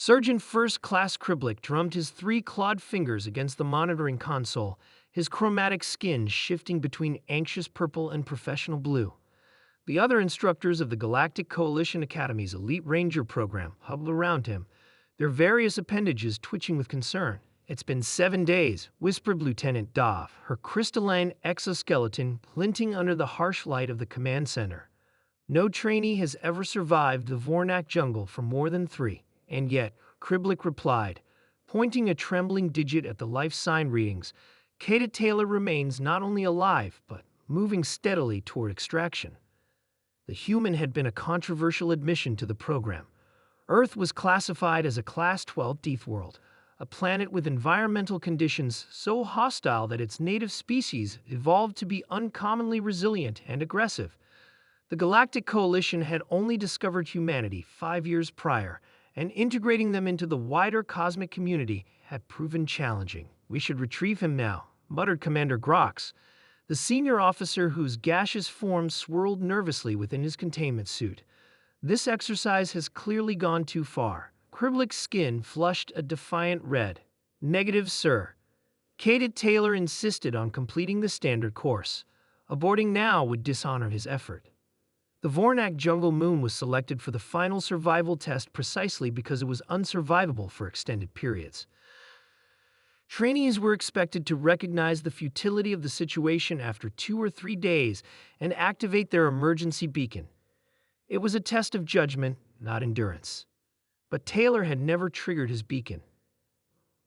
Sergeant First Class Kriblik drummed his three clawed fingers against the monitoring console, his chromatic skin shifting between anxious purple and professional blue. The other instructors of the Galactic Coalition Academy's Elite Ranger program huddled around him, their various appendages twitching with concern. "It's been 7 days," whispered Lieutenant Dov, her crystalline exoskeleton glinting under the harsh light of the command center. "No trainee has ever survived the Vornak jungle for more than 3. And yet," Kriblik replied, pointing a trembling digit at the life sign readings, "Kata Taylor remains not only alive, but moving steadily toward extraction." The human had been a controversial admission to the program. Earth was classified as a Class 12 Deathworld, a planet with environmental conditions so hostile that its native species evolved to be uncommonly resilient and aggressive. The Galactic Coalition had only discovered humanity 5 years prior, and integrating them into the wider cosmic community had proven challenging. "We should retrieve him now," muttered Commander Grox, the senior officer whose gaseous form swirled nervously within his containment suit. "This exercise has clearly gone too far." Kriblik's skin flushed a defiant red. "Negative, sir." Kata Taylor insisted on completing the standard course. Aborting now would dishonor his effort. The Vornak jungle moon was selected for the final survival test precisely because it was unsurvivable for extended periods. Trainees were expected to recognize the futility of the situation after 2 or 3 days and activate their emergency beacon. It was a test of judgment, not endurance. But Taylor had never triggered his beacon.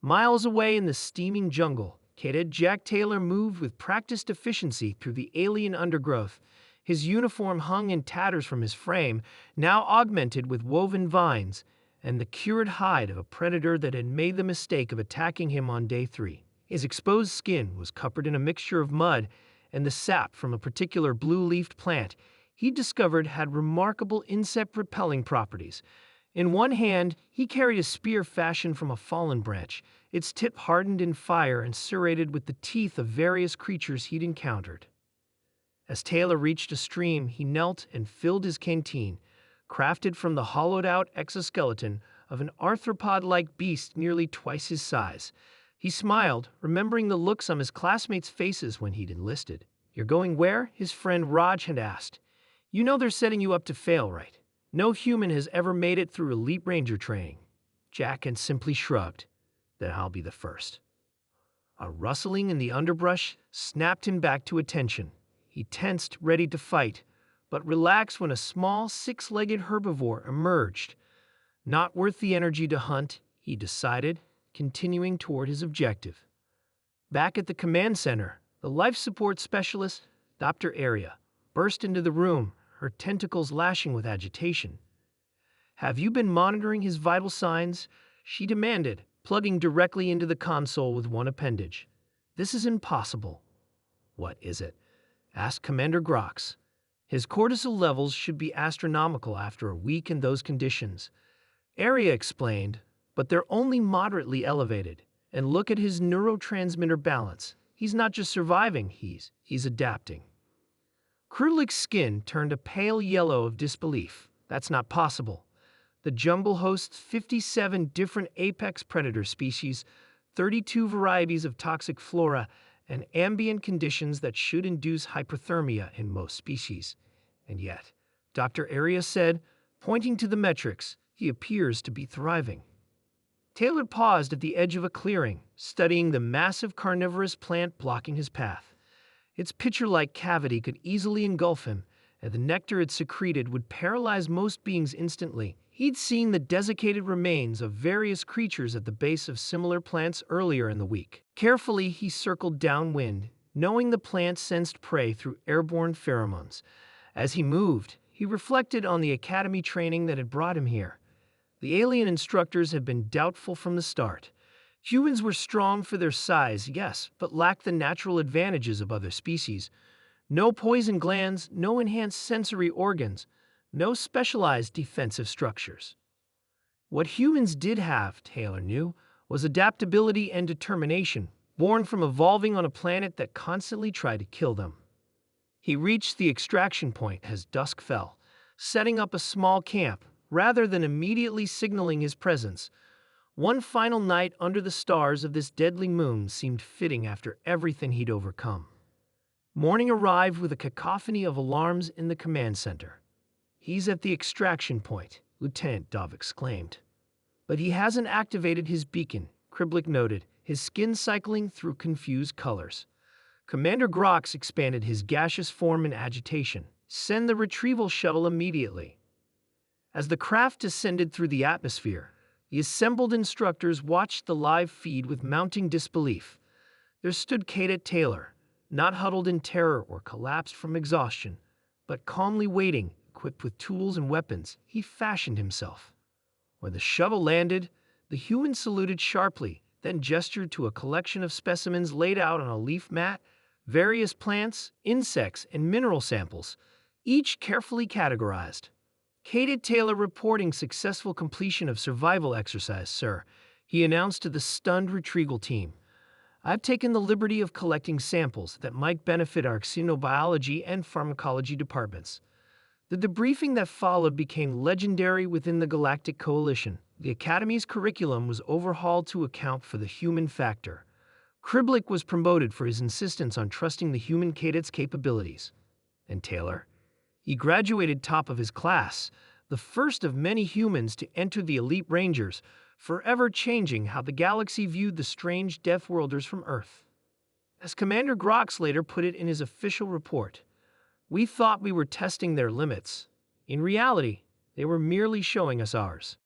Miles away in the steaming jungle, Cadet Jack Taylor moved with practiced efficiency through the alien undergrowth. His uniform hung in tatters from his frame, now augmented with woven vines, and the cured hide of a predator that had made the mistake of attacking him on day 3. His exposed skin was covered in a mixture of mud and the sap from a particular blue-leafed plant he discovered had remarkable insect-repelling properties. In one hand, he carried a spear fashioned from a fallen branch, its tip hardened in fire and serrated with the teeth of various creatures he'd encountered. As Taylor reached a stream, he knelt and filled his canteen, crafted from the hollowed-out exoskeleton of an arthropod-like beast nearly twice his size. He smiled, remembering the looks on his classmates' faces when he'd enlisted. "You're going where?" his friend Raj had asked. "You know they're setting you up to fail, right? No human has ever made it through Elite Ranger training." Jack had simply shrugged. "Then I'll be the first." A rustling in the underbrush snapped him back to attention. He tensed, ready to fight, but relaxed when a small, 6-legged herbivore emerged. Not worth the energy to hunt, he decided, continuing toward his objective. Back at the command center, the life support specialist, Dr. Aria, burst into the room, her tentacles lashing with agitation. "Have you been monitoring his vital signs?" she demanded, plugging directly into the console with one appendage. "This is impossible." "What is it?" asked Commander Grox. "His cortisol levels should be astronomical after a week in those conditions," Aria explained, "but they're only moderately elevated. And look at his neurotransmitter balance. He's not just surviving, he's adapting." Krublik's skin turned a pale yellow of disbelief. "That's not possible. The jungle hosts 57 different apex predator species, 32 varieties of toxic flora, and ambient conditions that should induce hypothermia in most species. And yet," Dr. Aria said, pointing to the metrics, "he appears to be thriving." Taylor paused at the edge of a clearing, studying the massive carnivorous plant blocking his path. Its pitcher-like cavity could easily engulf him, and the nectar it secreted would paralyze most beings instantly. He'd seen the desiccated remains of various creatures at the base of similar plants earlier in the week. Carefully, he circled downwind, knowing the plant sensed prey through airborne pheromones. As he moved, he reflected on the academy training that had brought him here. The alien instructors had been doubtful from the start. Humans were strong for their size, yes, but lacked the natural advantages of other species. No poison glands, no enhanced sensory organs, no specialized defensive structures. What humans did have, Taylor knew, was adaptability and determination, born from evolving on a planet that constantly tried to kill them. He reached the extraction point as dusk fell, setting up a small camp, rather than immediately signaling his presence. One final night under the stars of this deadly moon seemed fitting after everything he'd overcome. Morning arrived with a cacophony of alarms in the command center. "He's at the extraction point," Lieutenant Dove exclaimed. "But he hasn't activated his beacon," Kriblick noted, his skin cycling through confused colors. Commander Grox expanded his gaseous form in agitation. "Send the retrieval shuttle immediately." As the craft descended through the atmosphere, the assembled instructors watched the live feed with mounting disbelief. There stood Cadet Taylor, not huddled in terror or collapsed from exhaustion, but calmly waiting, equipped with tools and weapons. He fashioned himself. When the shuttle landed, the human saluted sharply, then gestured to a collection of specimens laid out on a leaf mat, various plants, insects, and mineral samples, each carefully categorized. "Cadet Taylor reporting successful completion of survival exercise, sir," he announced to the stunned retrieval team. "I've taken the liberty of collecting samples that might benefit our xenobiology and pharmacology departments." The debriefing that followed became legendary within the Galactic Coalition. The Academy's curriculum was overhauled to account for the human factor. Kriblick was promoted for his insistence on trusting the human cadet's capabilities. And Taylor? He graduated top of his class, the first of many humans to enter the Elite Rangers, forever changing how the galaxy viewed the strange Deathworlders from Earth. As Commander Grox later put it in his official report, "We thought we were testing their limits. In reality, they were merely showing us ours."